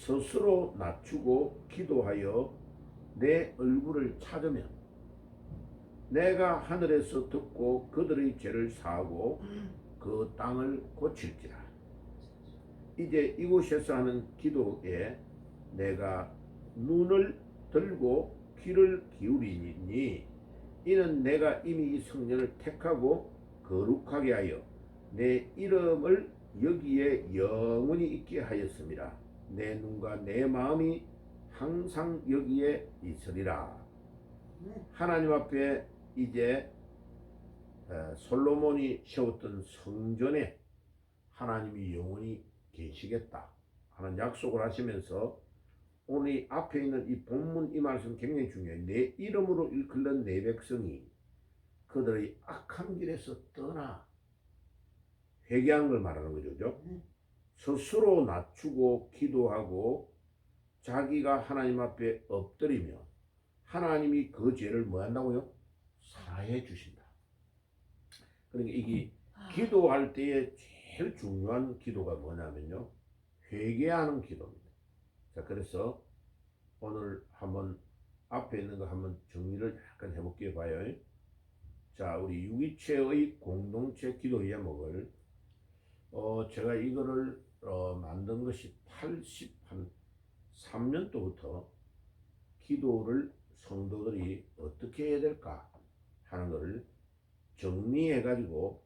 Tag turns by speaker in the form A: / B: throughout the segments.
A: 스스로 낮추고 기도하여 내 얼굴을 찾으면 내가 하늘에서 듣고 그들의 죄를 사하고 그 땅을 고칠지라. 이제 이곳에서 하는 기도에 내가 눈을 들고 귀를 기울이니 이는 내가 이미 이 성전을 택하고 거룩하게 하여 내 이름을 여기에 영원히 있게 하였습니다. 내 눈과 내 마음이 항상 여기에 있으리라. 하나님 앞에 이제 솔로몬이 세웠던 성전에 하나님이 영원히 계시겠다 하는 약속을 하시면서 오늘 이 앞에 있는 이 본문 이 말씀 굉장히 중요해요. 내 이름으로 일컬는 내 백성이 그들의 악한 길에서 떠나 회개하는 걸 말하는 거죠. 그죠? 스스로 낮추고 기도하고 자기가 하나님 앞에 엎드리면 하나님이 그 죄를 뭐 한다고요? 사해 주신다. 그러니까 이게 기도할 때에 제일 중요한 기도가 뭐냐면요, 회개하는 기도입니다. 자, 그래서 오늘 한번 앞에 있는 거 한번 정리를 약간 해볼게요. 봐요. 자, 우리 유기체의 공동체 기도 제목을 제가 이거를 만든 것이 83년도부터 기도를 성도들이 어떻게 해야 될까 하는 것을 정리해 가지고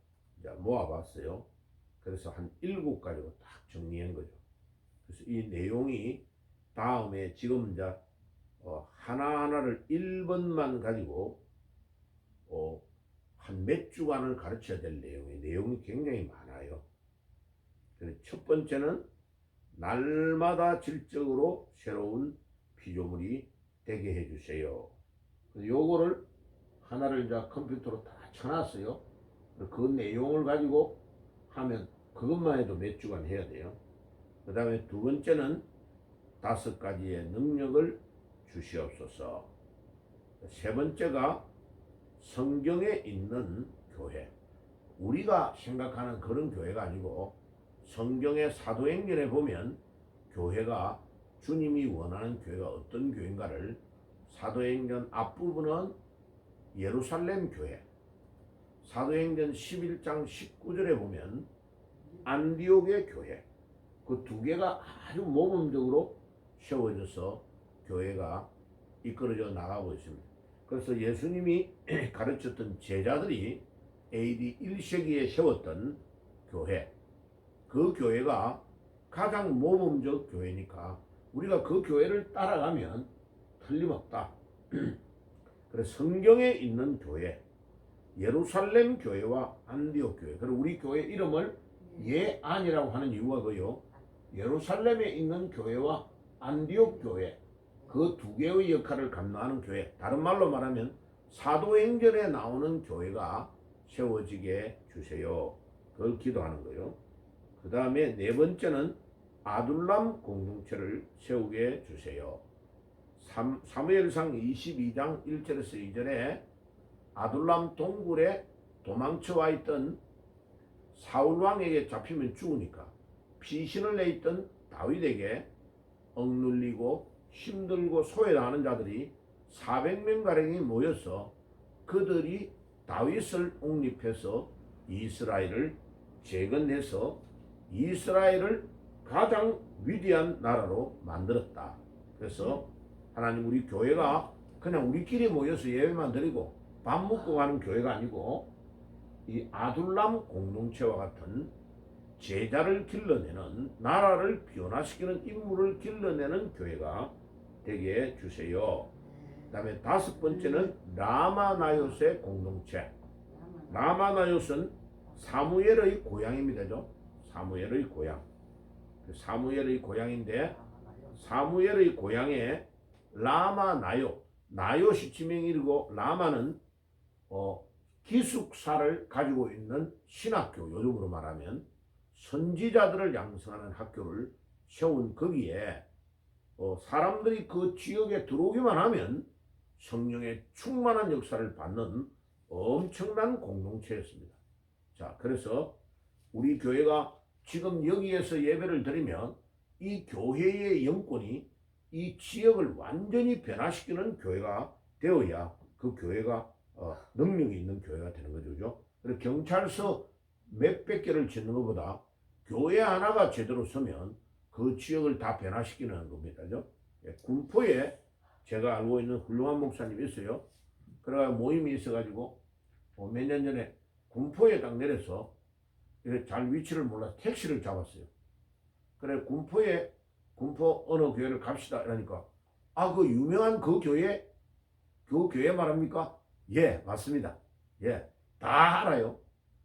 A: 모아봤어요. 그래서 한 7가지로 딱 정리한 거죠. 그래서 이 내용이 다음에 지금 이제 하나하나를 1번만 가지고 한 몇 주간을 가르쳐야 될 내용이 굉장히 많아요. 그래서 첫 번째는 날마다 질적으로 새로운 피조물이 되게 해주세요. 요거를 하나를 이제 컴퓨터로 다 쳐놨어요. 그 내용을 가지고 하면 그것만 해도 몇 주간 해야 돼요. 그 다음에 두 번째는 5가지의 능력을 주시옵소서. 세 번째가 성경에 있는 교회, 우리가 생각하는 그런 교회가 아니고 성경의 사도행전에 보면 교회가 주님이 원하는 교회가 어떤 교회인가를 사도행전 앞부분은 예루살렘 교회, 사도행전 11장 19절에 보면 안디옥의 교회, 그 두 개가 아주 모범적으로 세워져서 교회가 이끌어져 나가고 있습니다. 그래서 예수님이 가르쳤던 제자들이 AD 1세기에 세웠던 교회, 그 교회가 가장 모범적 교회니까 우리가 그 교회를 따라가면 틀림없다. 그래서 성경에 있는 교회, 예루살렘 교회와 안디옥 교회, 그리고 우리 교회 이름을 예안이라고 하는 이유가 그요, 예루살렘에 있는 교회와 안디옥 교회, 그 두 개의 역할을 감당하는 교회, 다른 말로 말하면 사도행전에 나오는 교회가 세워지게 주세요. 그걸 기도하는 거예요. 그 다음에 네 번째는 아둘람 공동체를 세우게 주세요. 사무엘상 22장 1절에서 2절에 아둘람 동굴에 도망쳐 와 있던 사울왕에게 잡히면 죽으니까 피신을 내 있던 다윗에게 억눌리고 힘들고 소외당하는 자들이 400명가량이 모여서 그들이 다윗을 옹립해서 이스라엘을 재건해서 이스라엘을 가장 위대한 나라로 만들었다. 그래서 하나님, 우리 교회가 그냥 우리끼리 모여서 예배만 드리고 밥 먹고 가는 교회가 아니고 이 아둘람 공동체와 같은 제자를 길러내는, 나라를 변화시키는 인물을 길러내는 교회가 되게 해주세요. 그 다음에 5번째는 라마나요스의 공동체. 라마나요스는 사무엘의 고향입니다. 사무엘의 고향. 사무엘의 고향인데 사무엘의 고향에 라마나요, 나요시 지명이고 라마는 기숙사를 가지고 있는 신학교, 요즘으로 말하면 선지자들을 양성하는 학교를 세운 거기에 사람들이 그 지역에 들어오기만 하면 성령의 충만한 역사를 받는 엄청난 공동체였습니다. 자, 그래서 우리 교회가 지금 여기에서 예배를 드리면 이 교회의 영권이 이 지역을 완전히 변화시키는 교회가 되어야 그 교회가 능력이 있는 교회가 되는 거죠. 그죠? 그래서 경찰서 몇백 개를 짓는 것보다 교회 하나가 제대로 서면 그 지역을 다 변화시키는 겁니다. 그죠? 예, 군포에 제가 알고 있는 훌륭한 목사님이 있어요. 그래가 모임이 있어가지고 몇 년 전에 군포에 딱 내려서 잘 위치를 몰라서 택시를 잡았어요. 그래 군포 어느 교회를 갑시다 이러니까 그 유명한 그 교회 말합니까? 예, 맞습니다. 예, 다 알아요.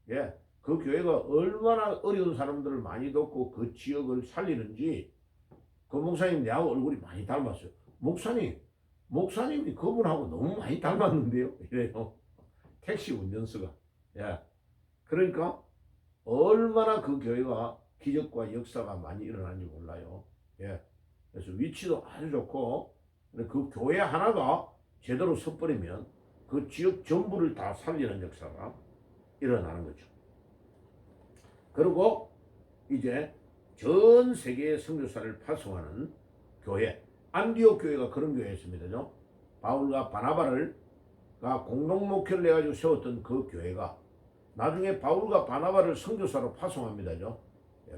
A: 예, 그 교회가 얼마나 어려운 사람들을 많이 돕고 그 지역을 살리는지 그 목사님 내하고 얼굴이 많이 닮았어요. 목사님이 그분하고 너무 많이 닮았는데요. 이래요. 택시 운전수가. 예, 그러니까 얼마나 그 교회가 기적과 역사가 많이 일어나는지 몰라요. 예, 그래서 위치도 아주 좋고 그 교회 하나가 제대로 섰버리면 그 지역 전부를 다 살리는 역사가 일어나는 거죠. 그리고 이제 전 세계의 선교사를 파송하는 교회, 안디옥 교회가 그런 교회였습니다. 바울과 바나바가 공동 목회를 내가지고 세웠던 그 교회가 나중에 바울과 바나바를 선교사로 파송합니다.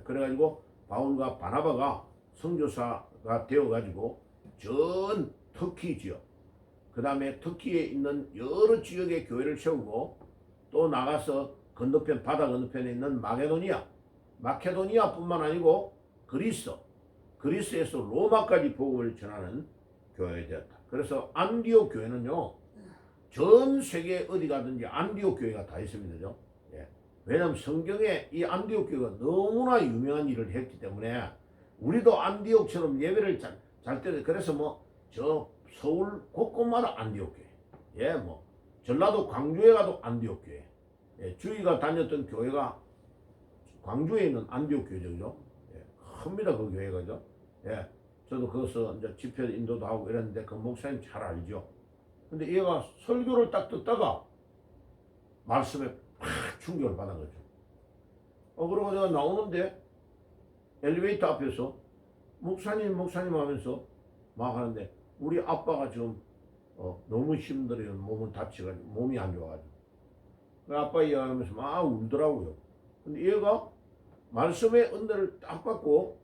A: 그래가지고 바울과 바나바가 선교사가 되어가지고 전 터키 지역, 그 다음에 터키에 있는 여러 지역의 교회를 세우고 또 나가서 건너편 바다 건너편에 있는 마케도니아뿐만 아니고 그리스에서 로마까지 복음을 전하는 교회가 되었다. 그래서 안디옥 교회는요, 전 세계 어디 가든지 안디옥 교회가 다 있습니다. 예. 왜냐하면 성경에 이 안디옥 교회가 너무나 유명한 일을 했기 때문에 우리도 안디옥처럼 예배를 잘 때, 그래서 저 서울 곳곳마다 안디옥 교회, 예, 전라도 광주에 가도 안디옥 교회, 예, 주희가 다녔던 교회가 광주에 있는 안디옥 교회죠. 예, 큽니다 그 교회가죠. 예, 저도 거기서 이제 집회 인도도 하고 이랬는데 그 목사님 잘 알죠. 근데 얘가 설교를 딱 듣다가 말씀에 팍 충격을 받은 거죠. 그러고 내가 나오는데 엘리베이터 앞에서 목사님 하면서 막 하는데 우리 아빠가 지금 너무 힘들어요. 몸을 다치가지고 몸이 안 좋아가지고 아빠 이야기하면서 막 울더라고요. 근데 얘가 말씀의 은혜를 딱 받고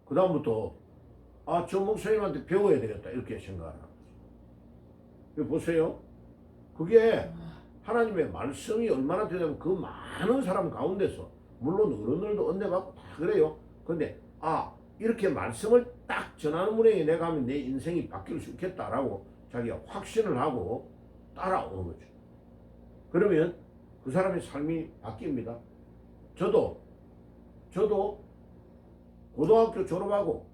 A: 그 다음부터 저 목사님한테 배워야 되겠다 이렇게 생각을 하는 거죠. 보세요. 그게 하나님의 말씀이 얼마나 되냐면 그 많은 사람 가운데서 물론 어른들도 은혜 받고 다 그래요. 근데 이렇게 말씀을 딱 전하는 분에게 내가 하면 내 인생이 바뀔 수 있겠다라고 자기가 확신을 하고 따라오는 거죠. 그러면 그 사람의 삶이 바뀝니다. 저도 고등학교 졸업하고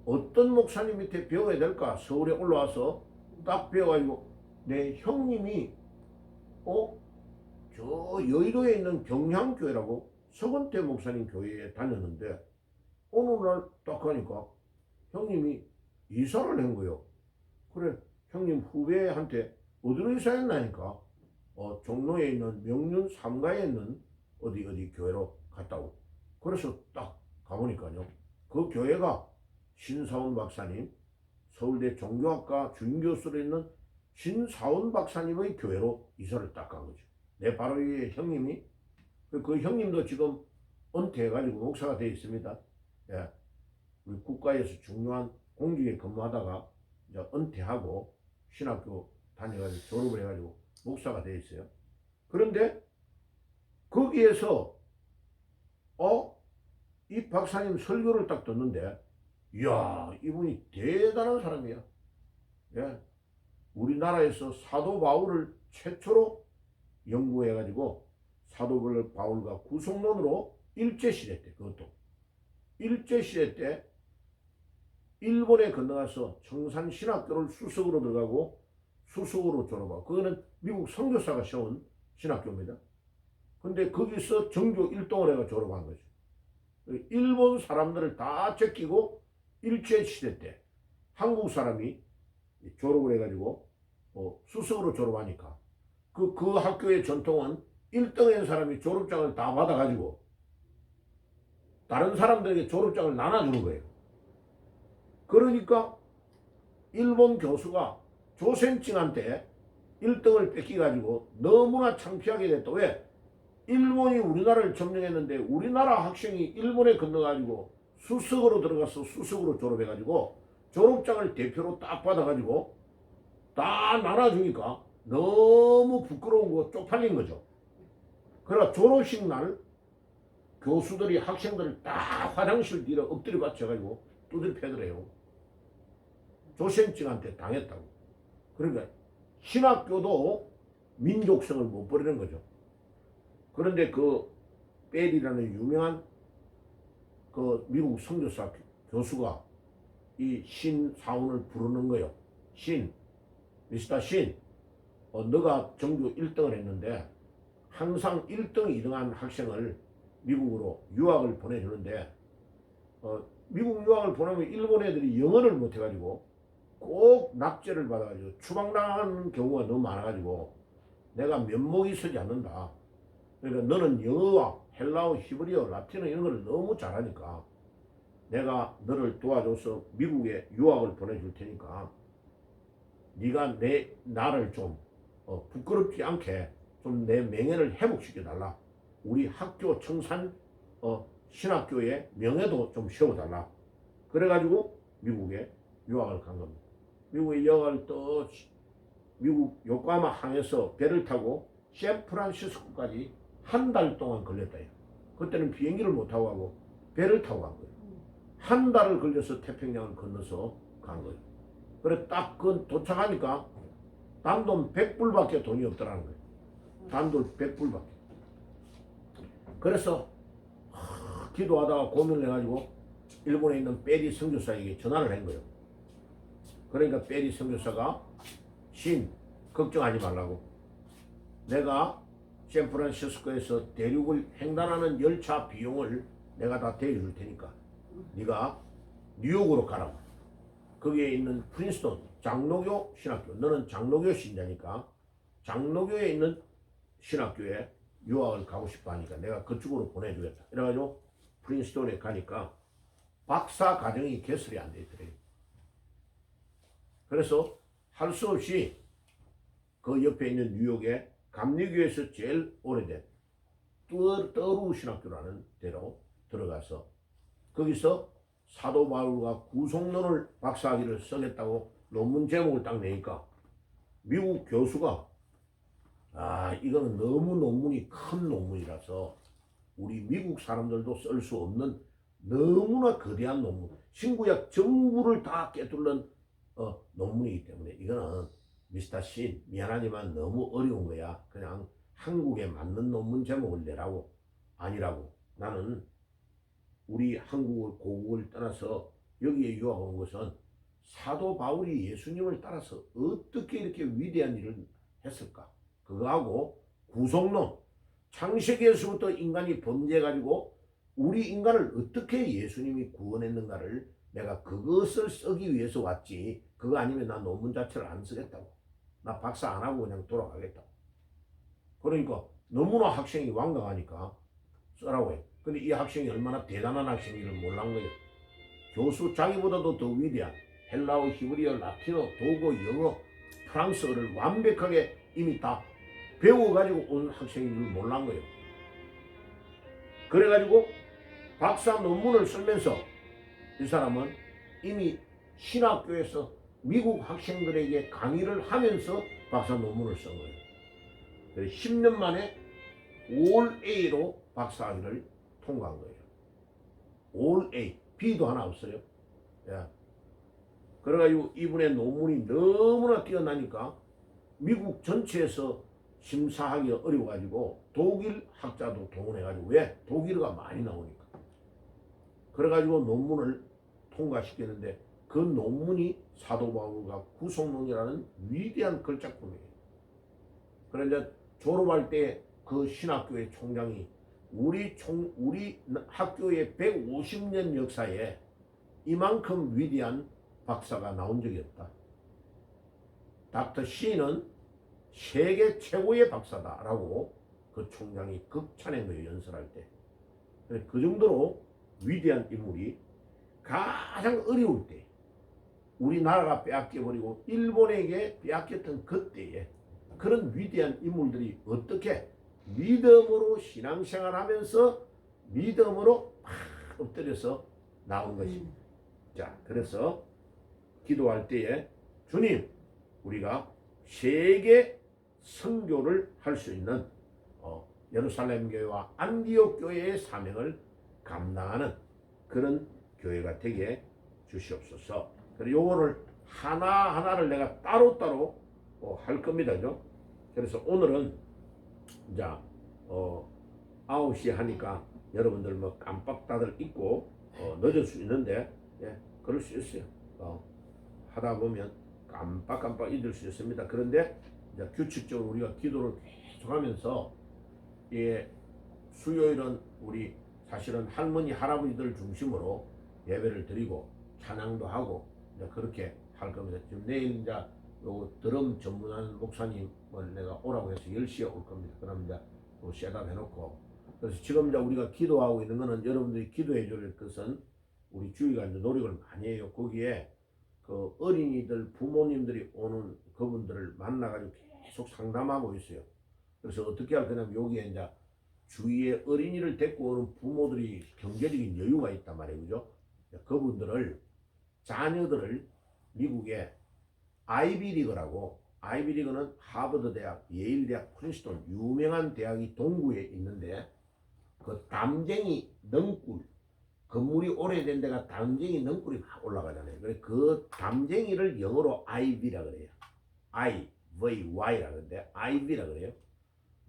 A: 어떤 목사님 밑에 배워야 될까 서울에 올라와서 딱 배워가지고 내 형님이 저 여의도에 있는 경향교회라고 서건태 목사님 교회에 다녔는데 어느 날 딱 가니까 형님이 이사를 한 거예요. 그래 형님 후배한테 어디로 이사했나니까 종로에 있는 명륜 3가에 있는 어디 교회로 갔다 오고 그래서 딱 가보니까요 그 교회가 신사원 박사님 서울대 종교학과准교수로 있는 신사원 박사님의 교회로 이사를 딱 간 거죠. 내 바로 위에 형님이 그 형님도 지금 은퇴해가지고 목사가 되어 있습니다. 예, 우리 국가에서 중요한 공직에 근무하다가 이제 은퇴하고 신학교 다녀가지고 졸업을 해가지고 목사가 되어 있어요. 그런데 거기에서 이 박사님 설교를 딱 듣는데 이야 이분이 대단한 사람이야. 예, 우리나라에서 사도 바울을 최초로 연구해가지고 사도 바울과 구속론으로 일제시대 때 그것도 일제시대 때 일본에 건너가서 청산신학교를 수석으로 들어가고 수석으로 졸업하고 그거는 미국 선교사가 세운 신학교입니다. 근데 거기서 정교 1동을 해가 졸업한 거죠. 일본 사람들을 다 제끼고 일제시대 때 한국 사람이 졸업을 해가지고 수석으로 졸업하니까 그 학교의 전통은 1등한 사람이 졸업장을 다 받아가지고 다른 사람들에게 졸업장을 나눠주는 거예요. 그러니까 일본 교수가 조센칭한테 1등을 뺏기가지고 너무나 창피하게 됐다. 왜? 일본이 우리나라를 점령했는데 우리나라 학생이 일본에 건너가지고 수석으로 들어가서 수석으로 졸업해가지고 졸업장을 대표로 딱 받아가지고 다 나눠주니까 너무 부끄러운 거 쪽팔린 거죠. 그래서 졸업식 날 교수들이 학생들을 다 화장실 뒤로 엎드려 받쳐가지고 두드려 패더래요. 조센칭한테 당했다고. 그러니까 신학교도 민족성을 못 버리는 거죠. 그런데 그 벨이라는 유명한 그 미국 선교사 교수가 이 신사원을 부르는 거예요. 미스터 신, 너가 전교 1등을 했는데 항상 1등, 2등한 학생을 미국으로 유학을 보내주는데 미국 유학을 보내면 일본 애들이 영어를 못해가지고 꼭 납제를 받아가지고 추방당하는 경우가 너무 많아가지고 내가 면목이 서지 않는다. 그러니까 너는 영어와 헬라어, 히브리어, 라틴어 이런 걸 너무 잘하니까 내가 너를 도와줘서 미국에 유학을 보내줄 테니까 네가 나를 좀 부끄럽지 않게 좀 내 명예를 회복시켜 달라. 우리 학교 청산 신학교의 명예도 좀 세워달라. 그래가지고 미국에 유학을 간 겁니다. 미국에 유학을 또 미국 요코하마 항에서 배를 타고 샌프란시스코까지 한 달 동안 걸렸다. 그때는 비행기를 못 타고 가고 배를 타고 간 거예요. 한 달을 걸려서 태평양을 건너서 간 거예요. 그래 딱 그 도착하니까 단돈 100불밖에 돈이 없더라는 거예요. 단돈 100불밖에. 그래서 기도하다가 고민을 해가지고 일본에 있는 베리 선교사에게 전화를 한 거예요. 그러니까 베리 선교사가 걱정하지 말라고. 내가 샌프란시스코에서 대륙을 횡단하는 열차 비용을 내가 다 대줄 테니까 네가 뉴욕으로 가라고. 거기에 있는 프린스턴 장로교 신학교, 너는 장로교 신자니까 장로교에 있는 신학교에 유학을 가고 싶어 하니까 내가 그쪽으로 보내주겠다. 이래가지고 프린스턴에 가니까 박사 과정이 개설이 안 돼 있더래요. 그래서 할 수 없이 그 옆에 있는 뉴욕에 감리교에서 제일 오래된 떠루 신학교라는 데로 들어가서 거기서 사도 바울과 구속론을 박사학위를 쓰겠다고 논문 제목을 딱 내니까 미국 교수가 이거는 너무 논문이 큰 논문이라서 우리 미국 사람들도 쓸 수 없는 너무나 거대한 논문, 신구약 전부를 다 꿰뚫는 논문이기 때문에 이거는 미스터 신 미안하지만 너무 어려운 거야. 그냥 한국에 맞는 논문 제목을 내라고. 아니라고. 나는 우리 한국을 고국을 떠나서 여기에 유학 온 것은 사도 바울이 예수님을 따라서 어떻게 이렇게 위대한 일을 했을까? 그거하고 구속론, 창세기에서부터 인간이 범죄해가지고 우리 인간을 어떻게 예수님이 구원했는가를 내가 그것을 쓰기 위해서 왔지. 그거 아니면 나 논문 자체를 안 쓰겠다고. 나 박사 안 하고 그냥 돌아가겠다고. 그러니까 너무나 학생이 완강하니까 쓰라고 해. 근데 이 학생이 얼마나 대단한 학생인지를 몰란 거예요. 교수 자기보다도 더 위대한 헬라어, 히브리어, 라틴어, 독어, 영어, 프랑스어를 완벽하게 이미 다 배워가지고 온 학생인 줄 몰란 거예요. 그래가지고 박사 논문을 쓰면서 이 사람은 이미 신학교에서 미국 학생들에게 강의를 하면서 박사 논문을 쓴 거예요. 그래서 10년 만에 올 A로 박사학위를 통과한 거예요. 올 A, B도 하나 없어요. 예. 그래가지고 이분의 논문이 너무나 뛰어나니까 미국 전체에서 심사하기 어려워가지고 독일 학자도 동원해가지고 왜? 독일어가 많이 나오니까. 그래가지고 논문을 통과시켰는데 그 논문이 사도 바울과 구속론이라는 위대한 걸작품이에요. 그런데 졸업할 때 그 신학교의 총장이 우리 학교의 150년 역사에 이만큼 위대한 박사가 나온 적이 없다. 닥터 C는 세계 최고의 박사다라고 그 총장이 극찬한 거예요. 연설할 때. 그 정도로 위대한 인물이 가장 어려울 때 우리나라가 빼앗겨버리고 일본에게 빼앗겼던 그때에 그런 위대한 인물들이 어떻게 믿음으로 신앙생활하면서 믿음으로 막 엎드려서 나온 것입니다. 자, 그래서 기도할 때에 주님, 우리가 세계 선교를 할 수 있는 예루살렘 교회와 안디옥 교회의 사명을 감당하는 그런 교회가 되게 주시옵소서. 그리고 요거를 하나하나를 내가 따로따로 할 겁니다. 그래서 오늘은 이제 9시 하니까 여러분들 뭐 깜빡 다들 잊고 늦을 수 있는데, 예, 그럴 수 있어요. 하다 보면 깜빡 잊을 수 있습니다. 그런데 이제 규칙적으로 우리가 기도를 계속하면서, 예, 수요일은 우리 사실은 할머니 할아버지들 중심으로 예배를 드리고 찬양도 하고 이제 그렇게 할 겁니다. 지금 내일 이제 요 드럼 전문하는 목사님을 내가 오라고 해서 10시에 올 겁니다. 그럼 이제 또 셋업 해놓고, 그래서 지금 이제 우리가 기도하고 있는 거는 여러분들이 기도해 줄 것은 우리 주위가 이제 노력을 많이 해요. 거기에 그 어린이들 부모님들이 오는 그분들을 만나가지고 계속 상담하고 있어요. 그래서 어떻게 할 거냐면 여기에 이제 주위에 어린이를 데리고 오는 부모들이 경제적인 여유가 있단 말이에요. 그죠? 그분들을, 자녀들을 미국에 아이비리그라고, 아이비리그는 하버드 대학, 예일 대학, 프린스턴 유명한 대학이 동구에 있는데, 그 담쟁이 넝굴, 건물이 오래된 데가 담쟁이 넝굴이 막 올라가잖아요. 그래서 그 담쟁이를 영어로 아이비라 그래요. IVY라 그러는데 아이비라 그래요.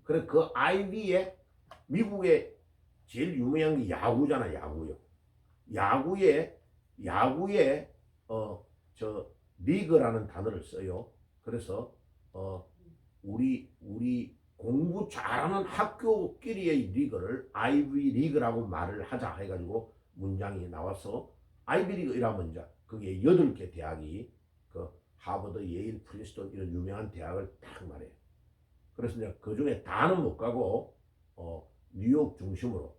A: 그래서 그 아이비에 미국의 제일 유명한 게 야구잖아. 야구요. 야구에 저 리그라는 단어를 써요. 그래서 우리 공부 잘하는 학교끼리의 리그를 아이비 리그라고 말을 하자 해가지고 문장이 나와서 아이비 리그 이라면 이제 그게 8개 대학이 그 하버드, 예일, 프린스턴 이런 유명한 대학을 딱 말해요. 그래서 이제 그 중에 다는 못 가고 뉴욕 중심으로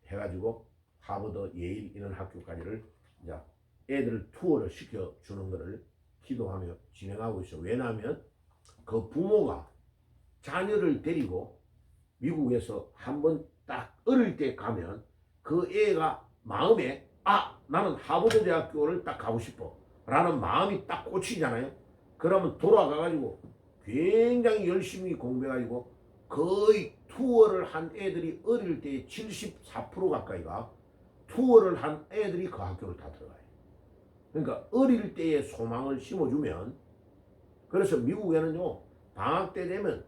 A: 해가지고 하버드, 예일 이런 학교까지를 이제 애들 투어를 시켜주는 것을 기도하며 진행하고 있어요. 왜냐하면 그 부모가 자녀를 데리고 미국에서 한번 딱 어릴 때 가면 그 애가 마음에 나는 하버드 대학교를 딱 가고 싶어 라는 마음이 딱 꽂히잖아요. 그러면 돌아가가지고 굉장히 열심히 공부해가지고 거의 투어를 한 애들이 어릴 때 74% 가까이가 투어를 한 애들이 그 학교를 다 들어가요. 그러니까 어릴 때의 소망을 심어주면, 그래서 미국에는요 방학 때 되면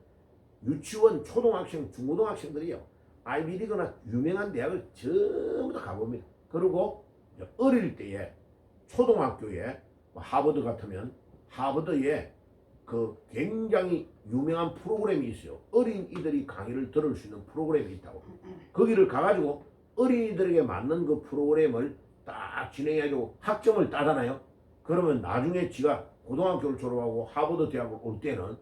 A: 유치원, 초등학생, 중고등학생들이요 아이비리그나 유명한 대학을 전부 다 가봅니다. 그리고 어릴 때에 초등학교에 하버드 같으면 하버드에 그 굉장히 유명한 프로그램이 있어요. 어린이들이 강의를 들을 수 있는 프로그램이 있다고. 거기를 가가지고 어린이들에게 맞는 그 프로그램을 딱 진행해가지고 학점을 따잖아요. 그러면 나중에 지가 고등학교를 졸업하고 하버드 대학을 올 때는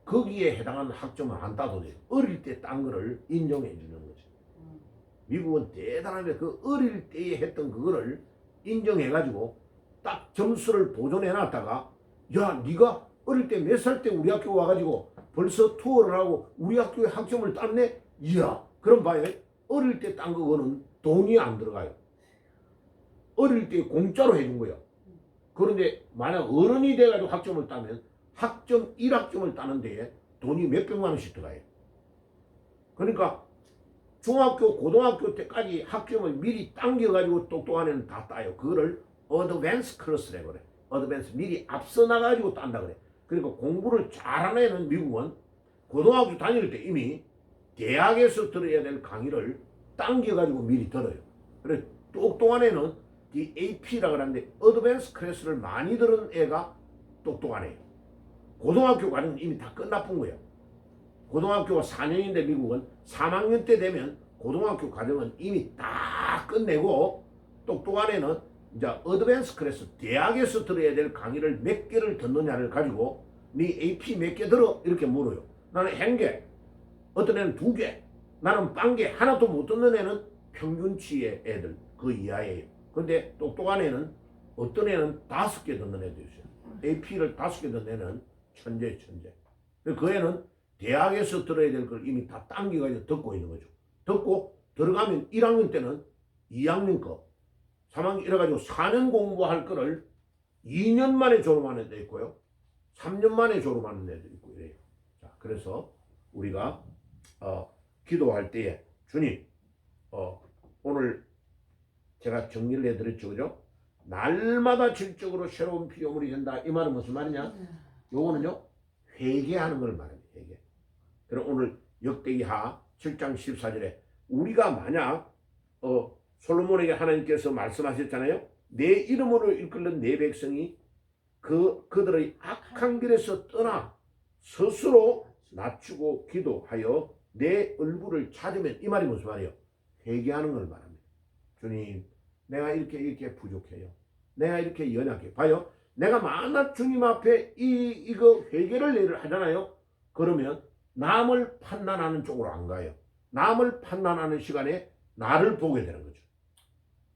A: 거기에 해당하는 학점을 안 따도 돼요. 어릴 때 딴 거를 인정해 주는 거죠. 미국은 대단하게 그 어릴 때에 했던 그거를 인정해가지고 딱 점수를 보존해 놨다가, 야, 네가 어릴 때 몇 살 때 우리 학교 와가지고 벌써 투어를 하고 우리 학교에 학점을 땄네? 이야, 그럼 봐요. 어릴 때 딴 거는 돈이 안 들어가요. 어릴 때 공짜로 해준 거예요. 그런데 만약 어른이 돼가지고 학점을 따면 학점 1학점을 따는 데에 돈이 몇백만 원씩 들어가요. 그러니까 중학교, 고등학교 때까지 학점을 미리 당겨가지고 똑똑한 애는 다 따요. 그거를 어드밴스 클래스라고 그래. 어드밴스, 미리 앞서 나가지고 딴다 그래. 그러니까 공부를 잘하는 애는 미국은 고등학교 다닐 때 이미 대학에서 들어야 될 강의를 당겨가지고 미리 들어요. 그래 똑똑한 애는 이 AP라고 하는데 어드밴스 클래스를 많이 들은 애가 똑똑한 애예요. 고등학교 과정은 이미 다 끝나쁜 거예요. 고등학교가 4년인데 미국은 3학년 때 되면 고등학교 과정은 이미 다 끝내고 똑똑한 애는 이제 어드밴스 클래스, 대학에서 들어야 될 강의를 몇 개를 듣느냐를 가지고 네 AP 몇 개 들어? 이렇게 물어요. 나는 1개, 어떤 애는 2개, 나는 1개, 하나도 못 듣는 애는 평균치의 애들 그 이하예요. 근데 똑똑한 애는 어떤 애는 5개 듣는 애도 있어요. AP를 5개 듣는 애는 천재. 그 애는 대학에서 들어야 될 걸 이미 다 당겨가지고 듣고 있는 거죠. 듣고 들어가면 1학년 때는 2학년 거, 3학년 이래가지고 4년 공부할 거를 2년 만에 졸업하는 애도 있고요. 3년 만에 졸업하는 애도 있고 이래요. 자, 그래서 우리가 기도할 때에 주님, 오늘 제가 정리를 해드렸죠, 그죠? 날마다 질적으로 새로운 피조물이 된다. 이 말은 무슨 말이냐? 요거는요, 회개하는 걸 말합니다. 회개. 그럼 오늘 역대기하 7장 14절에 우리가 만약 솔로몬에게 하나님께서 말씀하셨잖아요. 내 이름으로 이끌는 내 백성이 그들의 악한 길에서 떠나 스스로 낮추고 기도하여 내 얼굴을 찾으면, 이 말이 무슨 말이에요? 회개하는 걸 말합니다. 주님, 내가 이렇게 부족해요. 내가 이렇게 연약해. 봐요. 내가 만약 주님 앞에 이거 회개를 하잖아요. 그러면 남을 판단하는 쪽으로 안 가요. 남을 판단하는 시간에 나를 보게 되는 거죠.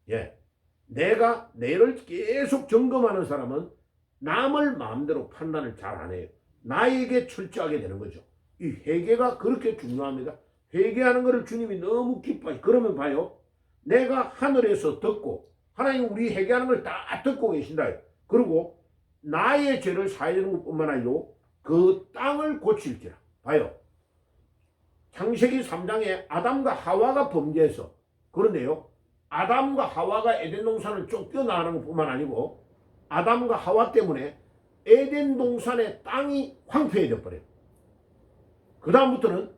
A: 예. 내가 내를 계속 점검하는 사람은 남을 마음대로 판단을 잘 안 해요. 나에게 철저하게 되는 거죠. 이 회개가 그렇게 중요합니다. 회개하는 것을 주님이 너무 기뻐해. 그러면 봐요. 내가 하늘에서 듣고, 하나님 우리 회개하는 걸 다 듣고 계신다. 그리고 나의 죄를 사해 주는 것뿐만 아니고 그 땅을 고칠지라. 봐요. 창세기 3장에 아담과 하와가 범죄해서, 그런데요, 아담과 하와가 에덴 동산을 쫓겨나가는 것뿐만 아니고 아담과 하와 때문에 에덴 동산의 땅이 황폐해져 버려요. 그 다음부터는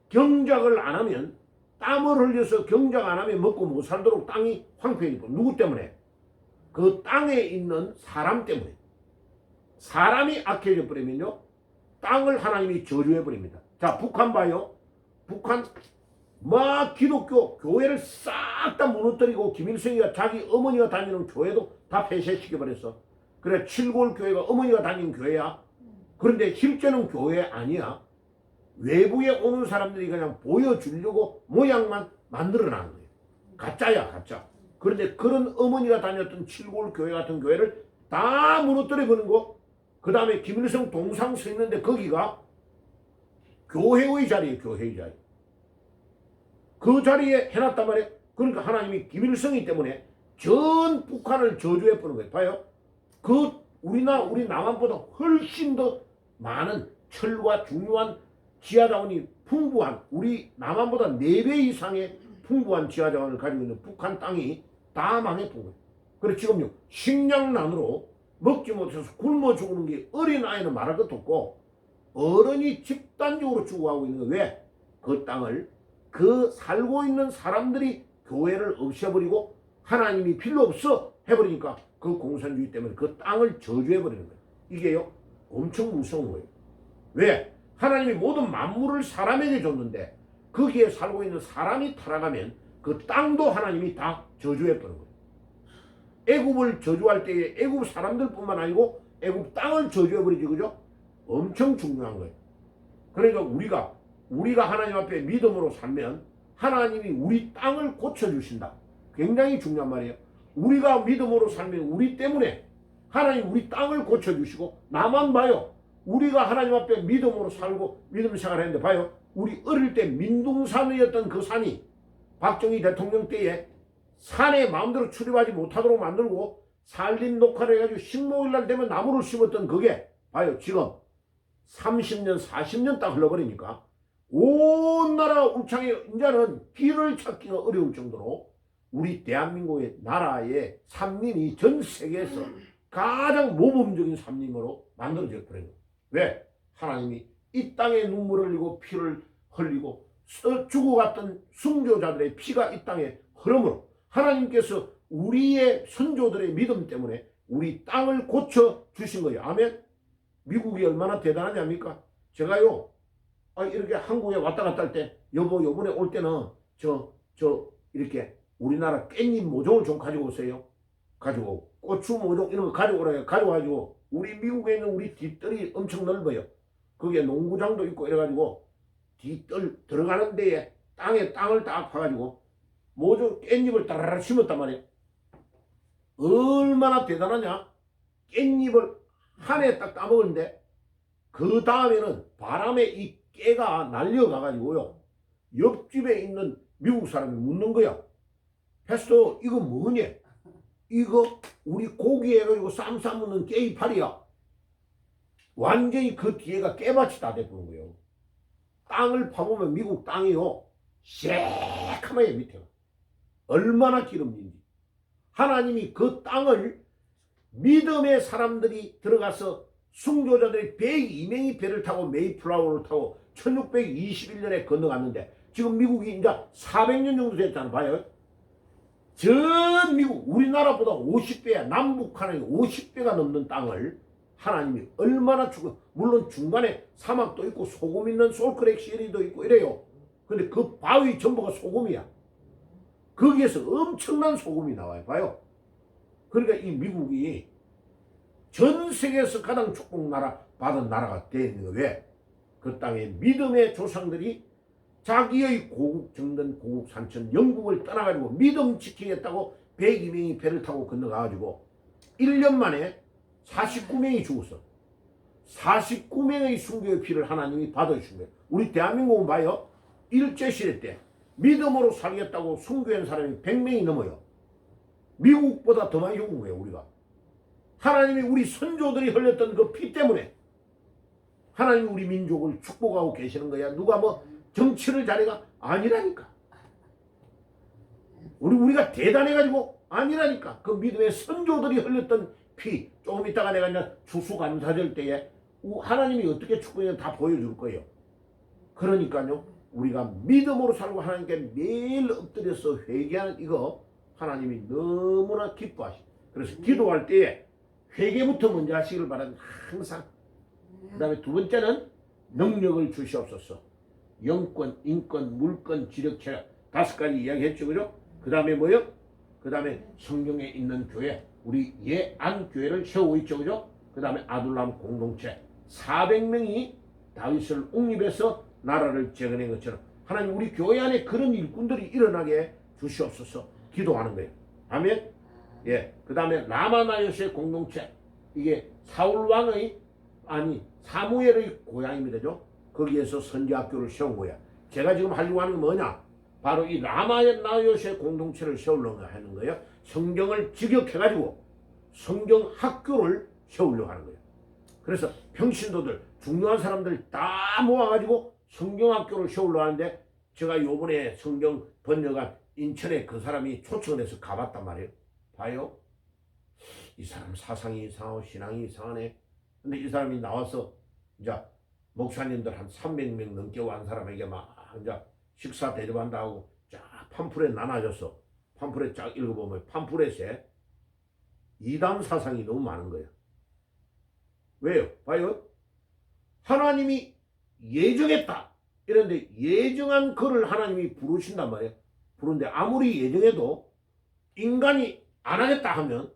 A: 경작을 안 하면, 땀을 흘려서 경작 안 하면 먹고 못 살도록 땅이 황폐해져 버려요. 누구 때문에? 그 땅에 있는 사람 때문에. 사람이 악해져 버리면요, 땅을 하나님이 저주해 버립니다. 자, 북한 봐요. 북한 막 기독교 교회를 싹 다 무너뜨리고 김일성이가 자기 어머니가 다니는 교회도 다 폐쇄시켜 버렸어. 그래, 칠골 교회가 어머니가 다니는 교회야. 그런데 실제는 교회 아니야. 외부에 오는 사람들이 그냥 보여주려고 모양만 만들어 놔는 거예요. 가짜야, 가짜. 그런데 그런 어머니가 다녔던 칠골 교회 같은 교회를 다 무너뜨려 버린 거. 그 다음에 김일성 동상 서 있는데 거기가 교회의 자리예요. 교회의 자리. 그 자리에 해놨단 말이에요. 그러니까 하나님이 김일성이 때문에 전 북한을 저주해 버는 거예요. 봐요. 우리 남한보다 훨씬 더 많은 철과 중요한 지하자원이 풍부한, 우리 남한보다 4배 이상의 풍부한 지하자원을 가지고 있는 북한 땅이 다 망해본 거예요. 그래서 지금요, 식량난으로 먹지 못해서 굶어 죽는 게 어린아이는 말할 것도 없고 어른이 집단적으로 죽어가고 있는 거예요. 왜? 그 땅을 그 살고 있는 사람들이 교회를 없애버리고 하나님이 필요 없어 해버리니까 그 공산주의 때문에 그 땅을 저주해버리는 거예요. 이게요, 엄청 무서운 거예요. 왜? 하나님이 모든 만물을 사람에게 줬는데 거기에 살고 있는 사람이 타락하면 그 땅도 하나님이 다 저주해버리는 거예요. 애굽을 저주할 때에 애굽 사람들뿐만 아니고 애굽 땅을 저주해버리지, 그죠? 엄청 중요한 거예요. 그러니까 우리가 하나님 앞에 믿음으로 살면 하나님이 우리 땅을 고쳐주신다. 굉장히 중요한 말이에요. 우리가 믿음으로 살면 우리 때문에 하나님 우리 땅을 고쳐주시고, 나만 봐요. 우리가 하나님 앞에 믿음으로 살고 믿음 생활을 했는데 봐요. 우리 어릴 때 민둥산이었던 그 산이 박정희 대통령 때에 산에 마음대로 출입하지 못하도록 만들고 산림 녹화를 해가지고 식목일날 되면 나무를 심었던 그게 봐요. 지금 30년 40년 딱 흘러버리니까 온 나라 울창에 이제는 길을 찾기가 어려울 정도로 우리 대한민국의 나라의 산림이 전 세계에서 가장 모범적인 산림으로 만들어져 버린 거예요. 왜? 하나님이 이 땅에 눈물을 흘리고 피를 흘리고 죽어갔던 순교자들의 피가 이 땅에 흐름으로 하나님께서 우리의 선조들의 믿음 때문에 우리 땅을 고쳐주신 거예요. 아멘. 미국이 얼마나 대단하지 않습니까? 제가요, 이렇게 한국에 왔다 갔다 할 때, 여보, 요번에 올 때는 이렇게 우리나라 깻잎 모종을 좀 가지고 오세요. 가지고 고추 모종 이런 거 가지고 오라 해요. 가지고가지고 우리 미국에 있는 우리 뒷뜰이 엄청 넓어요. 거기에 농구장도 있고 이래가지고 뒷뜰 들어가는 데에 땅을 딱 파가지고 모종 깻잎을 따라라 심었단 말이에요. 얼마나 대단하냐? 깻잎을 한 해 딱 따먹었는데 그 다음에는 바람에 이 깨가 날려가가지고요. 옆집에 있는 미국 사람이 묻는 거야. 패스터 이거 뭐냐? 이거 우리 고기 해가지고 쌈 싸먹는 깨이파리야. 완전히 그 뒤에가 깨밭이 다 돼버린 거예요. 땅을 파보면 미국 땅이요. 새카마요 밑에가. 얼마나 기름진지. 하나님이 그 땅을 믿음의 사람들이 들어가서 순교자들이 102명이 배를 타고 메이플라워를 타고 1621년에 건너갔는데 지금 미국이 이제 400년 정도 됐잖아. 봐요. 전 미국 우리나라보다 50배야. 남북 하나님 50배가 넘는 땅을 하나님이 얼마나 주고, 물론 중간에 사막도 있고 소금 있는 솔크렉 시리도 있고 이래요. 근데 그 바위 전부가 소금이야. 거기에서 엄청난 소금이 나와요. 봐요. 그러니까 이 미국이 전 세계에서 가장 축복 나라 받은 나라가 되는 거. 왜? 그 땅에 믿음의 조상들이 자기의 고국 정든 고국 산천 영국을 떠나가지고 믿음 지키겠다고 102명이 배를 타고 건너가가지고 1년 만에 49명이 죽었어. 49명의 순교의 피를 하나님이 받아주신 거예요. 우리 대한민국은 봐요. 일제시대 때 믿음으로 살겠다고 순교한 사람이 100명이 넘어요. 미국보다 더 많이 죽은 거예요. 우리가. 하나님이 우리 선조들이 흘렸던 그 피 때문에 하나님이 우리 민족을 축복하고 계시는 거야. 누가 뭐 정치를 잘해가? 아니라니까. 우리가 대단해가지고 아니라니까. 그 믿음의 선조들이 흘렸던 피. 조금 있다가 내가 이제 추수감사절 때에 하나님이 어떻게 축복했는지 다 보여줄 거예요. 그러니까요. 우리가 믿음으로 살고 하나님께 매일 엎드려서 회개하는 이거 하나님이 너무나 기뻐하시. 그래서 기도할 때에 회개부터 먼저 하시기를 바라는 항상. 그 다음에 두 번째는 능력을 주시옵소서. 영권, 인권, 물권, 지력, 체력 5가지 이야기했죠. 그죠? 그 다음에 뭐요? 그 다음에 성경에 있는 교회, 우리 예안교회를 세우고 있죠. 그죠? 그 다음에 아둘람 공동체 400명이 다윗을 옹립해서 나라를 재건한 것처럼 하나님 우리 교회 안에 그런 일꾼들이 일어나게 주시옵소서. 기도하는 거예요. 아멘. 예. 그 다음에 라마나요스의 공동체, 이게 사울왕의 사무엘의 고향입니다. 거기에서 선지학교를 세운 거야. 제가 지금 하려고 하는 게 뭐냐? 바로 이 라마나요스의 공동체를 세우려고 하는 거예요. 성경을 직역해가지고 성경 학교를 세우려고 하는 거예요. 그래서 평신도들, 중요한 사람들 다 모아가지고 성경 학교를 세우려고 하는데 제가 요번에 성경 번역한 인천에 그 사람이 초청을 해서 가봤단 말이에요. 봐요. 이 사람 사상이 이상하고 신앙이 이상하네. 근데 이 사람이 나와서 이제 목사님들 한 300명 넘게 온 사람에게 막 이제 식사 대접한다고 쫙 팜프렛 나눠줬어. 팜프렛 쫙 읽어보면 팜프렛에 이단 사상이 너무 많은 거예요. 왜요? 봐요. 하나님이 예정했다. 이런데 예정한 그를 하나님이 부르신단 말이에요. 부른데 아무리 예정해도 인간이 안 하겠다 하면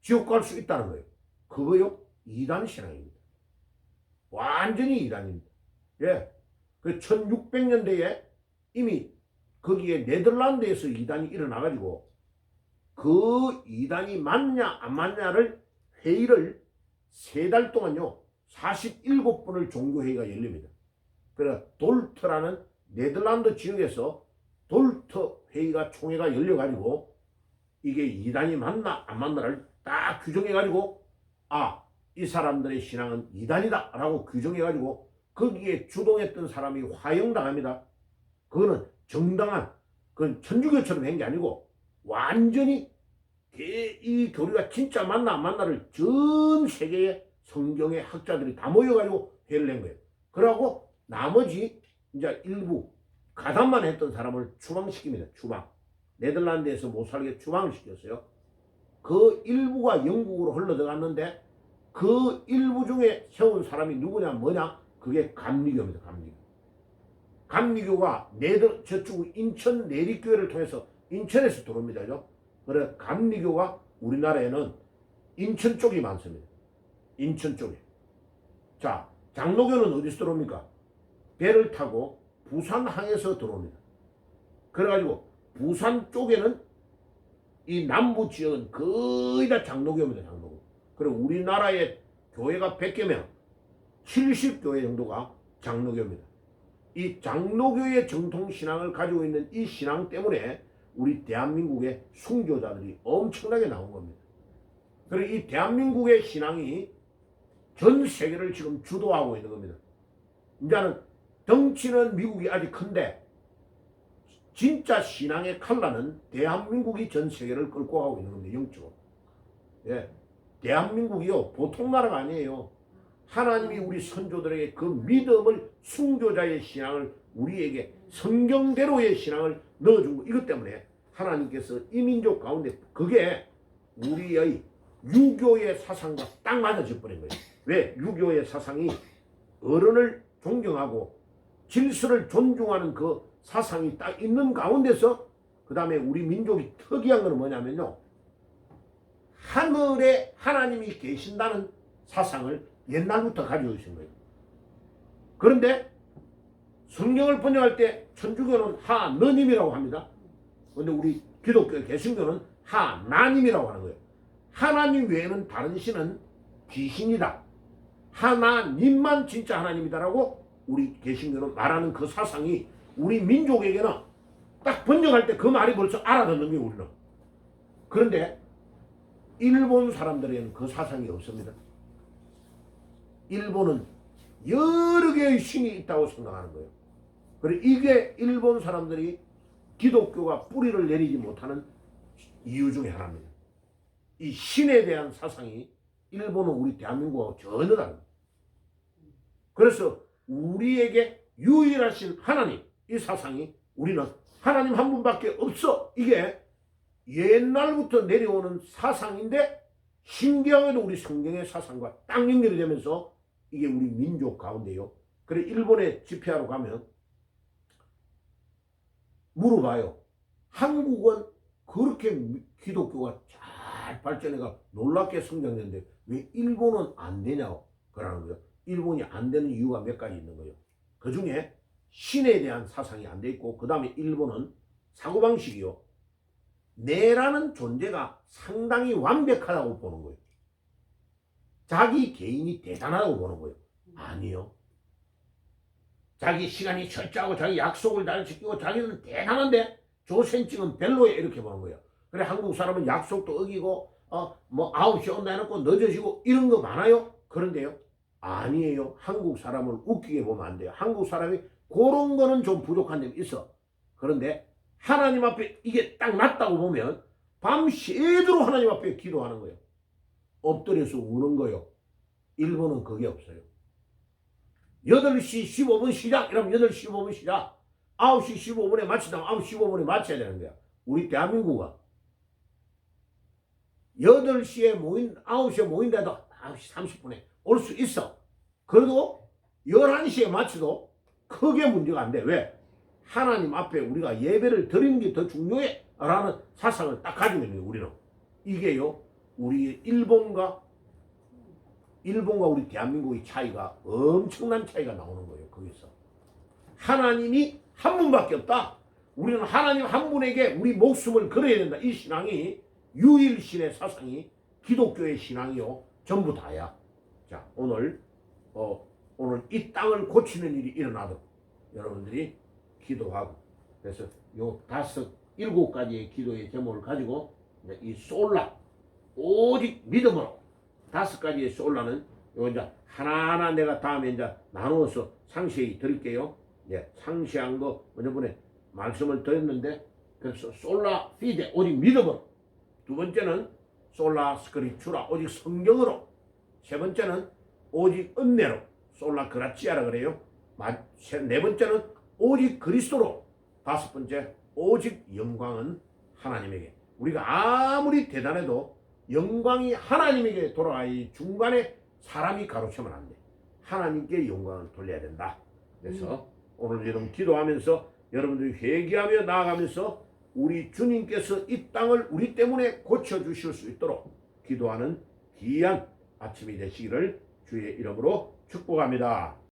A: 지옥 갈 수 있다는 거예요. 그거요? 이단 신앙입니다. 완전히 이단입니다. 예. 그 1600년대에 이미 거기에 네덜란드에서 이단이 일어나가지고 그 이단이 맞냐 안 맞냐를 회의를 3달 동안요 47번을 종교회의가 열립니다. 그래서 돌트라는 네덜란드 지역에서 돌트 회의가 총회가 열려가지고 이게 이단이 맞나 안 맞나를 딱 규정해가지고 이 사람들의 신앙은 이단이다 라고 규정해가지고 거기에 주동했던 사람이 화형당합니다. 그거는 정당한 그건 천주교처럼 한 게 아니고 완전히 이 교리가 진짜 맞나 안 맞나를 전 세계의 성경의 학자들이 다 모여가지고 회의를 낸 거예요. 그러고 나머지 이제 일부 가담만 했던 사람을 추방시킵니다. 추방. 네덜란드에서 못 살게 추방을 시켰어요. 그 일부가 영국으로 흘러들어갔는데 그 일부 중에 세운 사람이 누구냐 뭐냐? 그게 감리교입니다. 감리교. 감리교가 저쪽 인천 내리교회를 통해서 인천에서 들어옵니다. 그래 감리교가 우리나라에는 인천 쪽이 많습니다. 인천 쪽에. 자, 장로교는 어디서 들어옵니까? 배를 타고 부산항에서 들어옵니다. 그래가지고 부산 쪽에는 이 남부 지역은 거의 다 장로교입니다. 장로교. 그리고 우리나라의 교회가 100개면 70교회 정도가 장로교입니다. 이 장로교의 정통신앙을 가지고 있는 이 신앙 때문에 우리 대한민국의 순교자들이 엄청나게 나온 겁니다. 그리고 이 대한민국의 신앙이 전 세계를 지금 주도하고 있는 겁니다. 이제는 덩치는 미국이 아직 큰데 진짜 신앙의 칼라는 대한민국이 전 세계를 끌고 가고 있는 겁니다. 영적으로. 예. 대한민국이요 보통 나라가 아니에요. 하나님이 우리 선조들에게 그 믿음을 순교자의 신앙을 우리에게 성경대로의 신앙을 넣어준 거 이것 때문에 하나님께서 이 민족 가운데 그게 우리의 유교의 사상과 딱 맞아져 버린 거예요. 왜? 유교의 사상이 어른을 존경하고 질서를 존중하는 그 사상이 딱 있는 가운데서 그 다음에 우리 민족이 특이한 건 뭐냐면요. 하늘에 하나님이 계신다는 사상을 옛날부터 가지고 있는 거예요. 그런데 성경을 번역할 때 천주교는 하느님이라고 합니다. 그런데 우리 기독교 개신교는 하나님이라고 하는 거예요. 하나님 외에는 다른 신은 귀신이다. 하나님만 진짜 하나님이다라고 우리 개신교는 말하는 그 사상이 우리 민족에게는 딱 번역할 때 그 말이 벌써 알아듣는 게 우리는. 그런데 일본 사람들에게는 그 사상이 없습니다. 일본은 여러 개의 신이 있다고 생각하는 거예요. 그리고 이게 일본 사람들이 기독교가 뿌리를 내리지 못하는 이유 중에 하나입니다. 이 신에 대한 사상이 일본은 우리 대한민국하고 전혀 다릅니다. 그래서 우리에게 유일하신 하나님 이 사상이 우리는 하나님 한 분밖에 없어. 이게 옛날부터 내려오는 사상인데 신기하게도 우리 성경의 사상과 딱 연결이 되면서 이게 우리 민족 가운데요. 그래 일본에 집회하러 가면 물어봐요. 한국은 그렇게 기독교가 잘 발전해가 놀랍게 성장했는데 왜 일본은 안 되냐고 그러는 거예요. 일본이 안 되는 이유가 몇 가지 있는 거예요. 그 중에 신에 대한 사상이 안 돼 있고 그 다음에 일본은 사고방식이요. 내라는 존재가 상당히 완벽하다고 보는 거예요. 자기 개인이 대단하다고 보는 거예요. 아니요. 자기 시간이 철저하고 자기 약속을 잘 지키고 자기는 대단한데 조센증은 별로에 이렇게 보는 거예요. 그래 한국 사람은 약속도 어기고 뭐 9시 온다 해놓고 늦어지고 이런 거 많아요. 그런데요. 아니에요. 한국 사람을 웃기게 보면 안 돼요. 한국 사람이 그런 거는 좀 부족한 점이 있어. 그런데 하나님 앞에 이게 딱 맞다고 보면 밤새도록 하나님 앞에 기도하는 거예요. 엎드려서 우는 거예요. 일본은 그게 없어요. 8시 15분 시작 이러면 8시 15분 시작 9시 15분에 마치다면 9시 15분에 마쳐야 되는 거야. 우리 대한민국은 8시에 모인 9시에 모인다도 9시 30분에 올 수 있어. 그래도 11시에 마쳐도 크게 문제가 안 돼. 왜? 하나님 앞에 우리가 예배를 드리는 게 더 중요해 라는 사상을 딱 가지고 있는 거예요. 우리는 이게요 우리 일본과 우리 대한민국의 차이가 엄청난 차이가 나오는 거예요. 거기서 하나님이 한 분밖에 없다. 우리는 하나님 한 분에게 우리 목숨을 걸어야 된다. 이 신앙이 유일신의 사상이 기독교의 신앙이요 전부 다야. 자 오늘 이 땅을 고치는 일이 일어나도록 여러분들이 기도하고 그래서 요 7가지의 기도의 제목을 가지고 이 솔라 오직 믿음으로 5가지의 솔라는 요 이제 하나하나 내가 다음에 이제 나누어서 상세히 드릴게요. 예, 상세한 거 저번에 말씀을 드렸는데 그래서 솔라 피데 오직 믿음으로 두 번째는 솔라 스크립추라 오직 성경으로 세 번째는 오직 은혜로 솔라 그라치아라 그래요. 네 번째는 오직 그리스도로 다섯 번째 오직 영광은 하나님에게 우리가 아무리 대단해도 영광이 하나님에게 돌아가야 중간에 사람이 가로채면 안 돼. 하나님께 영광을 돌려야 된다. 그래서 오늘 여러분 기도하면서 여러분들이 회개하며 나아가면서 우리 주님께서 이 땅을 우리 때문에 고쳐주실 수 있도록 기도하는 귀한 아침이 되시기를 주의 이름으로 축복합니다.